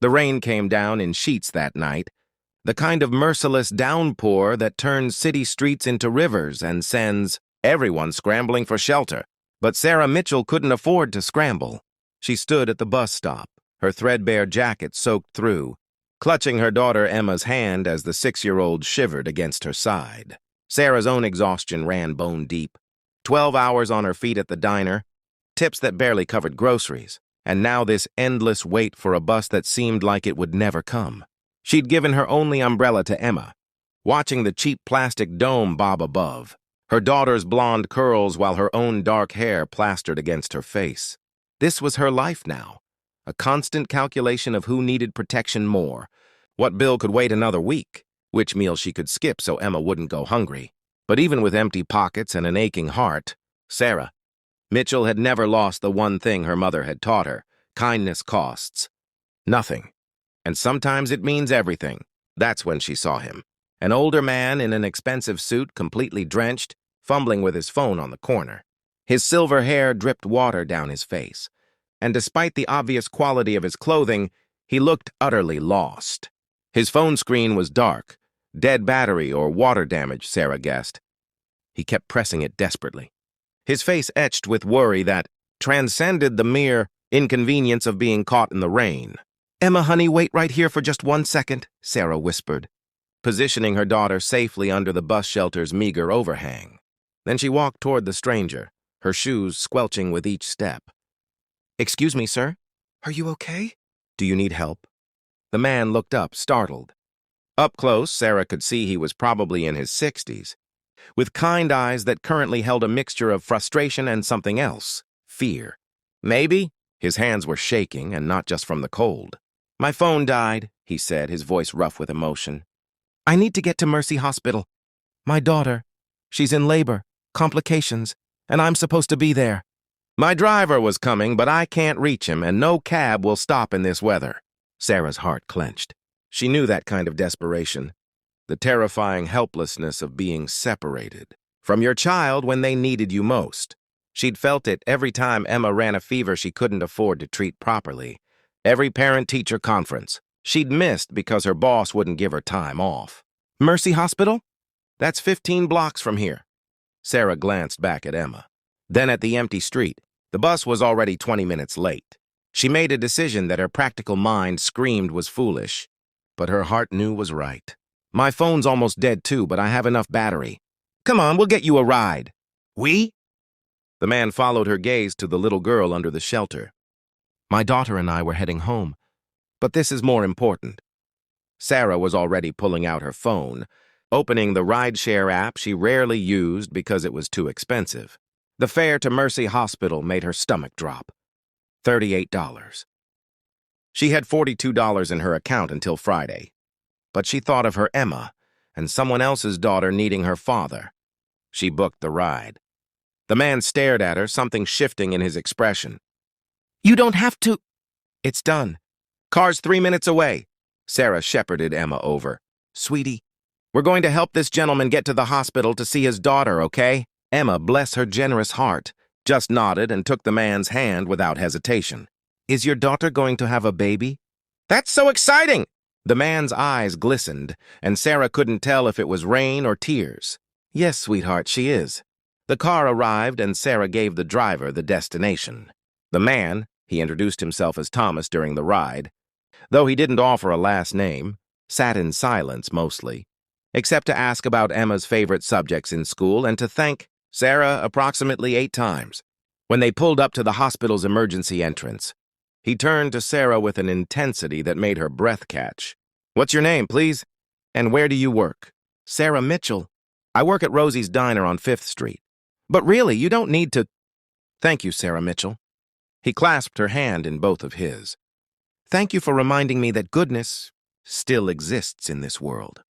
The rain came down in sheets that night, the kind of merciless downpour that turns city streets into rivers and sends everyone scrambling for shelter. But Sarah Mitchell couldn't afford to scramble. She stood at the bus stop, her threadbare jacket soaked through, clutching her daughter Emma's hand as the 6-year-old shivered against her side. Sarah's own exhaustion ran bone deep. 12 hours on her feet at the diner, tips that barely covered groceries, and now this endless wait for a bus that seemed like it would never come. She'd given her only umbrella to Emma, watching the cheap plastic dome bob above, her daughter's blonde curls while her own dark hair plastered against her face. This was her life now, a constant calculation of who needed protection more, what bill could wait another week, which meal she could skip so Emma wouldn't go hungry. But even with empty pockets and an aching heart, Sarah Mitchell had never lost the one thing her mother had taught her: kindness costs nothing. And sometimes it means everything. That's when she saw him. An older man in an expensive suit, completely drenched, fumbling with his phone on the corner. His silver hair dripped water down his face, and despite the obvious quality of his clothing, he looked utterly lost. His phone screen was dark, dead battery or water damage, Sarah guessed. He kept pressing it desperately, his face etched with worry that transcended the mere inconvenience of being caught in the rain. "Emma, honey, wait right here for just 1 second," Sarah whispered, positioning her daughter safely under the bus shelter's meager overhang. Then she walked toward the stranger, her shoes squelching with each step. "Excuse me, sir? Are you okay? Do you need help?" The man looked up, startled. Up close, Sarah could see he was probably in his 60s, with kind eyes that currently held a mixture of frustration and something else: fear. "Maybe?" His hands were shaking, and not just from the cold. "My phone died," he said, his voice rough with emotion. "I need to get to Mercy Hospital. My daughter, she's in labor, complications, and I'm supposed to be there." "My driver was coming, but I can't reach him, and no cab will stop in this weather." Sarah's heart clenched. She knew that kind of desperation, the terrifying helplessness of being separated from your child when they needed you most. She'd felt it every time Emma ran a fever she couldn't afford to treat properly, every parent-teacher conference she'd missed because her boss wouldn't give her time off. "Mercy Hospital? That's 15 blocks from here." Sarah glanced back at Emma, then at the empty street. The bus was already 20 minutes late. She made a decision that her practical mind screamed was foolish, but her heart knew was right. "My phone's almost dead too, but I have enough battery. Come on, we'll get you a ride." "We?" The man followed her gaze to the little girl under the shelter. "My daughter and I were heading home, but this is more important." Sarah was already pulling out her phone, opening the rideshare app she rarely used because it was too expensive. The fare to Mercy Hospital made her stomach drop. $38. She had $42 in her account until Friday, but she thought of her Emma and someone else's daughter needing her father. She booked the ride. The man stared at her, something shifting in his expression. "You don't have to." "It's done. Car's 3 minutes away." Sarah shepherded Emma over. "Sweetie, we're going to help this gentleman get to the hospital to see his daughter, okay?" Emma, bless her generous heart, just nodded and took the man's hand without hesitation. "Is your daughter going to have a baby?" "That's so exciting!" The man's eyes glistened, and Sarah couldn't tell if it was rain or tears. "Yes, sweetheart, she is." The car arrived, and Sarah gave the driver the destination. The man, he introduced himself as Thomas during the ride, though he didn't offer a last name, sat in silence mostly, except to ask about Emma's favorite subjects in school and to thank Sarah approximately 8 times. When they pulled up to the hospital's emergency entrance, he turned to Sarah with an intensity that made her breath catch. "What's your name, please? And where do you work?" "Sarah Mitchell. I work at Rosie's Diner on 5th Street. But really, you don't need to." "Thank you, Sarah Mitchell." He clasped her hand in both of his. "Thank you for reminding me that goodness still exists in this world."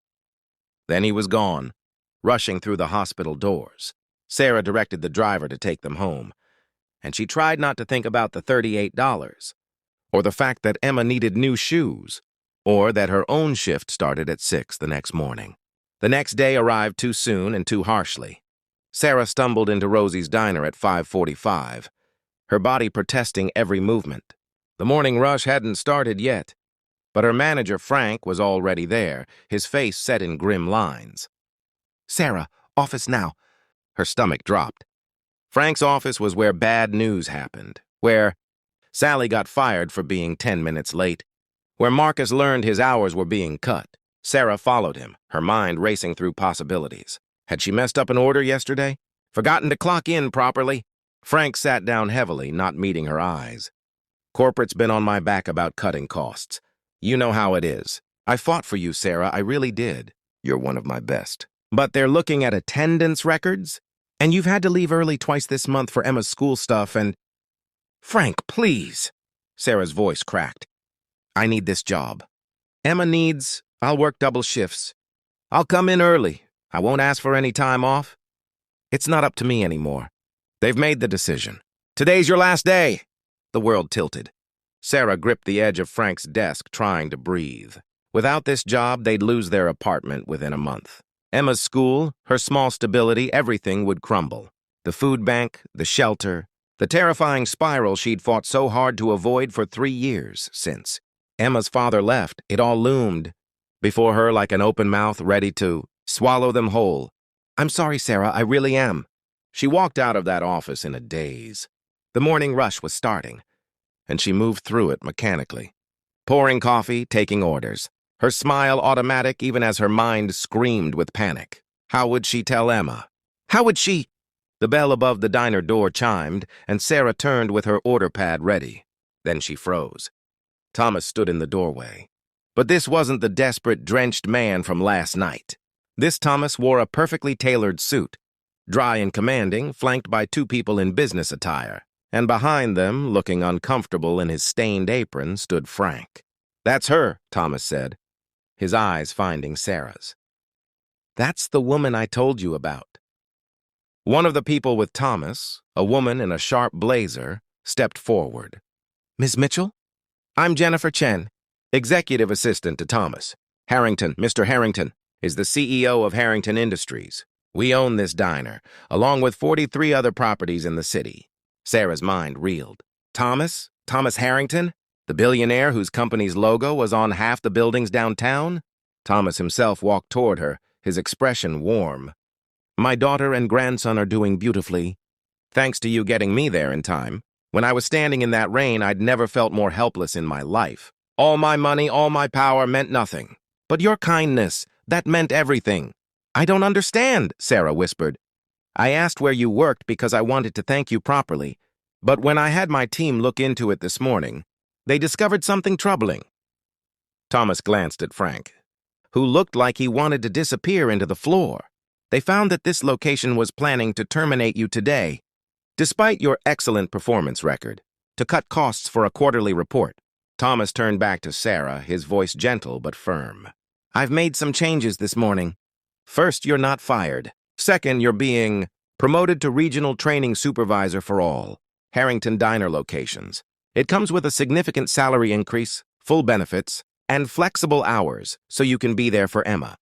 Then he was gone, rushing through the hospital doors. Sarah directed the driver to take them home, and she tried not to think about the $38, or the fact that Emma needed new shoes, or that her own shift started at 6 the next morning. The next day arrived too soon and too harshly. Sarah stumbled into Rosie's Diner at 5:45, her body protesting every movement. The morning rush hadn't started yet. But her manager, Frank, was already there, his face set in grim lines. Sarah, office now. Her stomach dropped. Frank's office was where bad news happened, where Sally got fired for being 10 minutes late, where Marcus learned his hours were being cut. Sarah followed him, her mind racing through possibilities. Had she messed up an order yesterday? Forgotten to clock in properly? Frank sat down heavily, not meeting her eyes. Corporate's been on my back about cutting costs. You know how it is. I fought for you, Sarah, I really did. You're one of my best. But they're looking at attendance records? And you've had to leave early twice this month for Emma's school stuff and... Frank, please. Sarah's voice cracked. I need this job. Emma needs... I'll work double shifts. I'll come in early. I won't ask for any time off. It's not up to me anymore. They've made the decision. Today's your last day. The world tilted. Sarah gripped the edge of Frank's desk, trying to breathe. Without this job, they'd lose their apartment within a month. Emma's school, her small stability, everything would crumble. The food bank, the shelter, the terrifying spiral she'd fought so hard to avoid for 3 years since. Emma's father left, it all loomed before her like an open mouth ready to swallow them whole. I'm sorry, Sarah, I really am. She walked out of that office in a daze. The morning rush was starting, and she moved through it mechanically. Pouring coffee, taking orders. Her smile automatic even as her mind screamed with panic. How would she tell Emma? How would she? The bell above the diner door chimed, and Sarah turned with her order pad ready. Then she froze. Thomas stood in the doorway. But this wasn't the desperate, drenched man from last night. This Thomas wore a perfectly tailored suit, dry and commanding, flanked by 2 people in business attire. And behind them, looking uncomfortable in his stained apron, stood Frank. That's her, Thomas said, his eyes finding Sarah's. That's the woman I told you about. One of the people with Thomas, a woman in a sharp blazer, stepped forward. Ms. Mitchell? I'm Jennifer Chen, executive assistant to Thomas. Harrington, Mr. Harrington, is the CEO of Harrington Industries. We own this diner, along with 43 other properties in the city. Sarah's mind reeled. Thomas? Thomas Harrington? The billionaire whose company's logo was on half the buildings downtown? Thomas himself walked toward her, his expression warm. My daughter and grandson are doing beautifully. Thanks to you getting me there in time. When I was standing in that rain, I'd never felt more helpless in my life. All my money, all my power meant nothing. But your kindness, that meant everything. I don't understand, Sarah whispered. I asked where you worked because I wanted to thank you properly. But when I had my team look into it this morning, they discovered something troubling. Thomas glanced at Frank, who looked like he wanted to disappear into the floor. They found that this location was planning to terminate you today, despite your excellent performance record, to cut costs for a quarterly report. Thomas turned back to Sarah, his voice gentle but firm. I've made some changes this morning. First, you're not fired. Second, you're being promoted to regional training supervisor for all Harrington Diner locations. It comes with a significant salary increase, full benefits, and flexible hours so you can be there for Emma.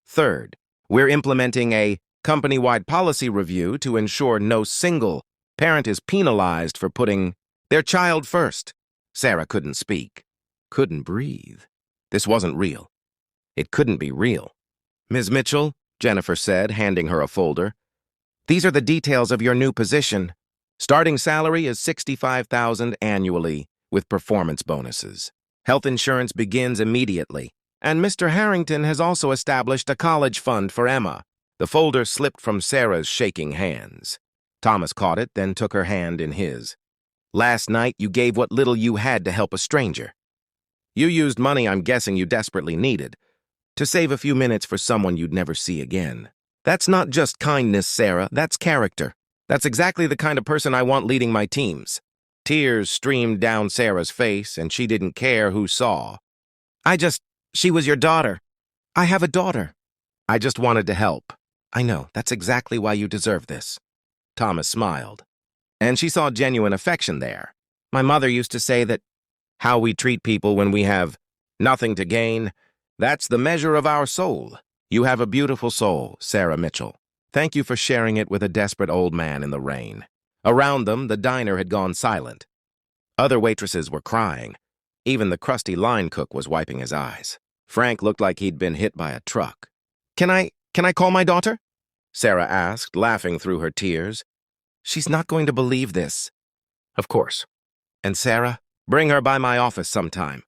Third, we're implementing a company-wide policy review to ensure no single parent is penalized for putting their child first. Sarah couldn't speak, couldn't breathe. This wasn't real. It couldn't be real. Ms. Mitchell, Jennifer said, handing her a folder. These are the details of your new position. Starting salary is $65,000 annually with performance bonuses. Health insurance begins immediately. And Mr. Harrington has also established a college fund for Emma. The folder slipped from Sarah's shaking hands. Thomas caught it, then took her hand in his. Last night, you gave what little you had to help a stranger. You used money I'm guessing you desperately needed, to save a few minutes for someone you'd never see again. That's not just kindness, Sarah, that's character. That's exactly the kind of person I want leading my teams. Tears streamed down Sarah's face, and she didn't care who saw. She was your daughter. I have a daughter. I just wanted to help. I know, that's exactly why you deserve this. Thomas smiled, and she saw genuine affection there. My mother used to say that how we treat people when we have nothing to gain, that's the measure of our soul. You have a beautiful soul, Sarah Mitchell. Thank you for sharing it with a desperate old man in the rain. Around them, the diner had gone silent. Other waitresses were crying. Even the crusty line cook was wiping his eyes. Frank looked like he'd been hit by a truck. Can I call my daughter? Sarah asked, laughing through her tears. She's not going to believe this. Of course. And Sarah, bring her by my office sometime.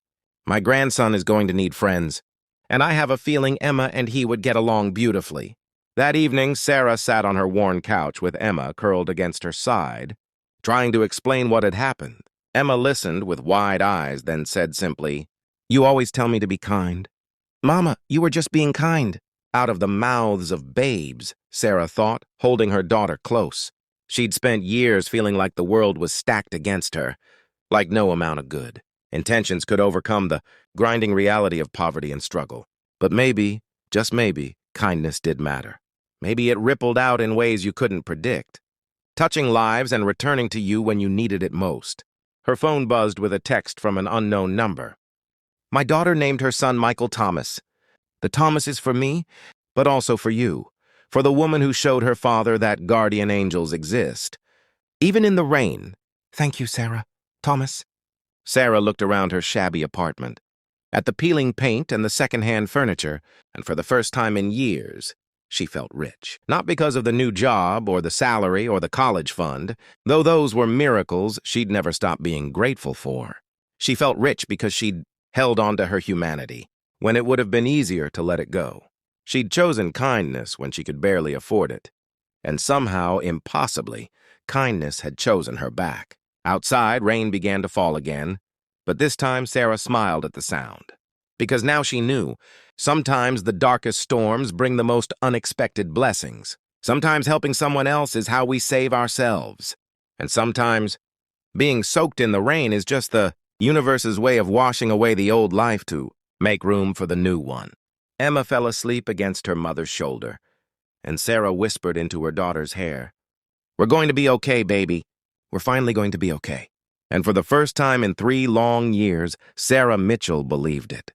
My grandson is going to need friends, and I have a feeling Emma and he would get along beautifully. That evening, Sarah sat on her worn couch with Emma curled against her side, trying to explain what had happened. Emma listened with wide eyes, then said simply, "You always tell me to be kind." "Mama, you were just being kind." Out of the mouths of babes, Sarah thought, holding her daughter close. She'd spent years feeling like the world was stacked against her, like no amount of good intentions could overcome the grinding reality of poverty and struggle. But maybe, just maybe, kindness did matter. Maybe it rippled out in ways you couldn't predict, touching lives and returning to you when you needed it most. Her phone buzzed with a text from an unknown number. My daughter named her son Michael Thomas. The Thomas is for me, but also for you, for the woman who showed her father that guardian angels exist. Even in the rain. Thank you, Sarah. Thomas. Sarah looked around her shabby apartment, at the peeling paint and the second-hand furniture, and for the first time in years, she felt rich. Not because of the new job or the salary or the college fund, though those were miracles she'd never stop being grateful for. She felt rich because she'd held on to her humanity, when it would have been easier to let it go. She'd chosen kindness when she could barely afford it. And somehow, impossibly, kindness had chosen her back. Outside, rain began to fall again, but this time Sarah smiled at the sound. Because now she knew, sometimes the darkest storms bring the most unexpected blessings. Sometimes helping someone else is how we save ourselves. And sometimes being soaked in the rain is just the universe's way of washing away the old life to make room for the new one. Emma fell asleep against her mother's shoulder, and Sarah whispered into her daughter's hair, "We're going to be okay, baby. We're finally going to be okay." And for the first time in 3 long years, Sarah Mitchell believed it.